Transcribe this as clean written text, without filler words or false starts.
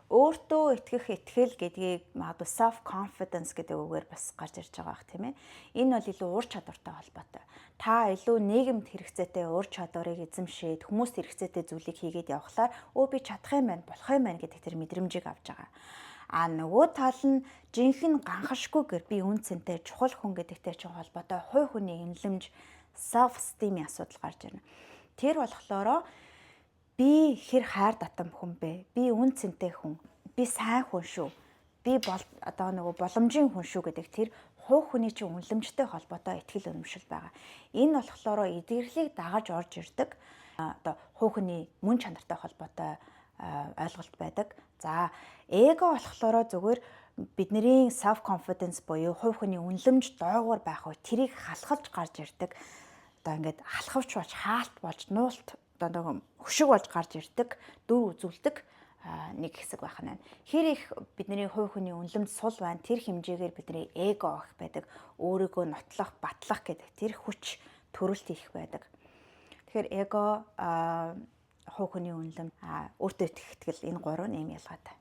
Өөртөө итгэх итгэл гэдгийг магадгүй self confidence гэдэг үгээр бас гарч ирж байгаа бах тийм ээ. Энэ бол илүү ур чадвартай холбоотой. Та илүү нийгэмд хэрэгцээтэй ур чадварыг эзэмшээд хүмүүст хэрэгцээтэй зүйлийг хийгээд явхлаар би чадах юм байна, болох юм байна гэдэг тэр мэдрэмжийг авч байгаа. А нөгөө тал нь жинхэнэ ганхашгүйгээр би үн цэнтэй чухал хүн гэдэгтэй чинь холбоотой хувь хүний эмнэлэмж self esteem-ийн асуудал гарч ирнэ. Тэр болохлоороо би хэр хайр татам хүн бэ? Би үн цэнтэй хүн. Би сайн хүн шүү. Би одоо нөгөө боломжийн хүн шүү гэдэг тэр хувь хүний чинь үнэлэмжтэй холбоотой ихтгэл үнэмшил байгаа. Энэ болохоор эдгэрлийг дагаж орж ирдэг одоо хувь хүний мөн чанартай холбоотой ойлголт байдаг. За, эго болохоор зүгээр бидний self confidence буюу хувь хүний үнэлэмж доогуур байх үе тэрийг халахлж гарч ирдэг. Одоо ингээд халахвч болж хаалт болж нуулт одоо хөшиг болж гарч ирдэг, дүр үзүүлдэг нэг хэсэг байх нь. Хэр их бидний хувь хүний үнэлэмж сул байна, тэр хэмжээгээр бидний эго ах байдаг, өөрийгөө нотлох, батлах гэдэг тэр хүч төрөлт их байдаг. Тэгэхээр эго, хувь хүний үнэлэмж, өөртөө итгэх итгэл энэ гурав нь ийм ялгаатай.